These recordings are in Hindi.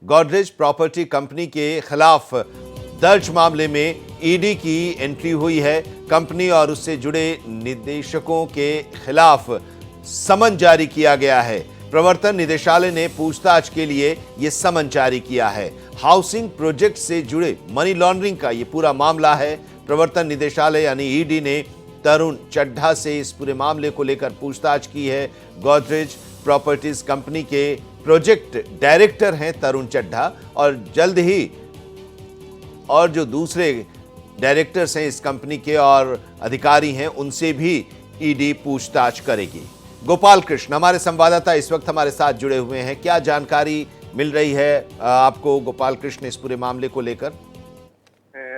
गोदरेज प्रॉपर्टी कंपनी के खिलाफ दर्ज मामले में ईडी की एंट्री हुई है। कंपनी और उससे जुड़े निदेशकों के खिलाफ समन जारी किया गया है। प्रवर्तन निदेशालय ने पूछताछ के लिए यह समन जारी किया है। हाउसिंग प्रोजेक्ट से जुड़े मनी लॉन्ड्रिंग का यह पूरा मामला है। प्रवर्तन निदेशालय यानी ईडी ने तरुण चड्ढा से इस पूरे मामले को लेकर पूछताछ की है। गोदरेज प्रॉपर्टीज कंपनी के प्रोजेक्ट डायरेक्टर हैं तरुण चड्ढा, और जल्द ही और जो दूसरे डायरेक्टर्स हैं इस कंपनी के और अधिकारी हैं उनसे भी ईडी पूछताछ करेगी। गोपाल कृष्ण हमारे संवाददाता इस वक्त हमारे साथ जुड़े हुए हैं। क्या जानकारी मिल रही है आपको गोपाल कृष्ण इस पूरे मामले को लेकर?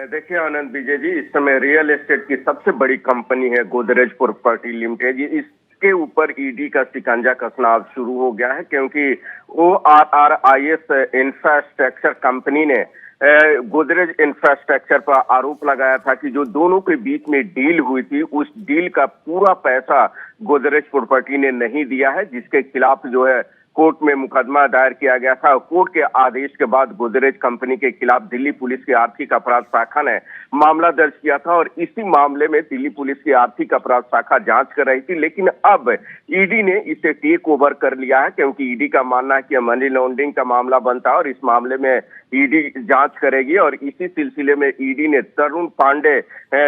देखिए आनंद विजय जी, इस समय रियल एस्टेट की सबसे बड़ी कंपनी है गोदरेज प्रॉपर्टी लिमिटेड। इसके ऊपर ईडी का शिकंजा कसना अब शुरू हो गया है, क्योंकि ORRIS इंफ्रास्ट्रक्चर कंपनी ने गोदरेज इंफ्रास्ट्रक्चर पर आरोप लगाया था कि जो दोनों के बीच में डील हुई थी उस डील का पूरा पैसा गोदरेज प्रॉपर्टी ने नहीं दिया है, जिसके खिलाफ जो है कोर्ट में मुकदमा दायर किया गया था। कोर्ट के आदेश के बाद गोदरेज कंपनी के खिलाफ दिल्ली पुलिस की आर्थिक अपराध शाखा ने मामला दर्ज किया था, और इसी मामले में दिल्ली पुलिस की आर्थिक अपराध शाखा जांच कर रही थी। लेकिन अब ईडी ने इसे टेक ओवर कर लिया है, क्योंकि ईडी का मानना है कि मनी लॉन्ड्रिंग का मामला बनता है और इस मामले में ईडी जांच करेगी। और इसी सिलसिले में ईडी ने तरुण पांडे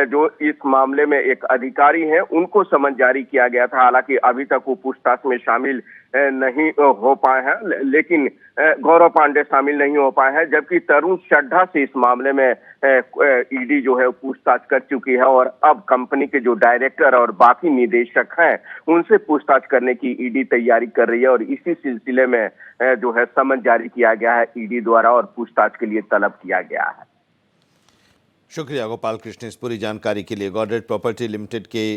जो इस मामले में एक अधिकारी हैं उनको समन जारी किया गया था। हालांकि अभी तक वो पूछताछ में शामिल नहीं हो पाए हैं, लेकिन गौरव पांडे शामिल नहीं हो पाए हैं, जबकि तरुण चड्ढा से इस मामले में ईडी जो है पूछताछ कर चुकी है। और अब कंपनी के जो डायरेक्टर और बाकी निदेशक हैं उनसे पूछताछ करने की ईडी तैयारी कर रही है, और इसी सिलसिले में जो है समन जारी किया गया है ईडी द्वारा और पूछताछ के लिए तलब किया गया है। शुक्रिया गोपाल कृष्ण इस पूरी जानकारी के लिए। गोदरेज प्रॉपर्टी लिमिटेड के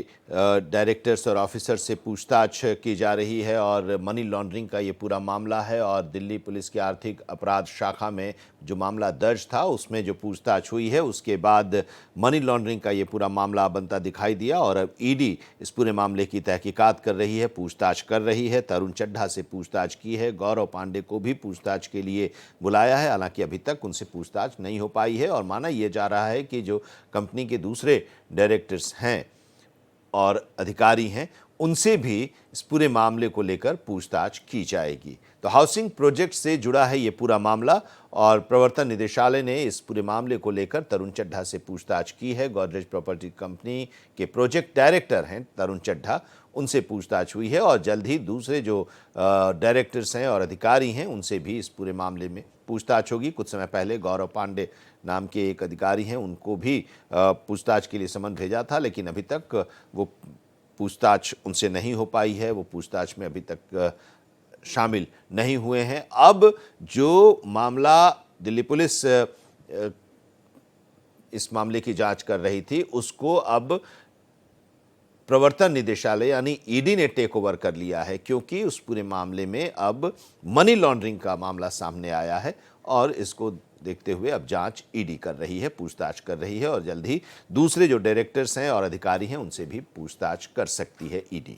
डायरेक्टर्स और ऑफिसर से पूछताछ की जा रही है और मनी लॉन्ड्रिंग का ये पूरा मामला है, और दिल्ली पुलिस की आर्थिक अपराध शाखा में जो मामला दर्ज था उसमें जो पूछताछ हुई है उसके बाद मनी लॉन्ड्रिंग का ये पूरा मामला बनता दिखाई दिया, और अब ईडी इस पूरे मामले की तहकीकात कर रही है, पूछताछ कर रही है। तरुण चड्ढा से पूछताछ की है, गौरव पांडे को भी पूछताछ के लिए बुलाया है। हालांकि अभी तक उनसे पूछताछ नहीं हो पाई है, और माना यह जा रहा है कि जो कंपनी के दूसरे डायरेक्टर्स हैं और अधिकारी हैं उनसे भी इस पूरे मामले को लेकर पूछताछ की जाएगी। तो हाउसिंग प्रोजेक्ट से जुड़ा है ये पूरा मामला, और प्रवर्तन निदेशालय ने इस पूरे मामले को लेकर तरुण चड्ढा से पूछताछ की है। गोदरेज प्रॉपर्टी कंपनी के प्रोजेक्ट डायरेक्टर हैं तरुण चड्ढा, उनसे पूछताछ हुई है, और जल्द ही दूसरे जो डायरेक्टर्स हैं और अधिकारी हैं उनसे भी इस पूरे मामले में पूछताछ होगी। कुछ समय पहले गौरव पांडे नाम के एक अधिकारी हैं उनको भी पूछताछ के लिए समन भेजा था, लेकिन अभी तक वो पूछताछ उनसे नहीं हो पाई है, वो पूछताछ में अभी तक शामिल नहीं हुए हैं। अब जो मामला दिल्ली पुलिस इस मामले की जांच कर रही थी उसको अब प्रवर्तन निदेशालय यानी ईडी ने टेक ओवर कर लिया है, क्योंकि उस पूरे मामले में अब मनी लॉन्ड्रिंग का मामला सामने आया है, और इसको देखते हुए अब जांच ईडी कर रही है, पूछताछ कर रही है, और जल्द ही दूसरे जो डायरेक्टर्स हैं और अधिकारी हैं उनसे भी पूछताछ कर सकती है ईडी।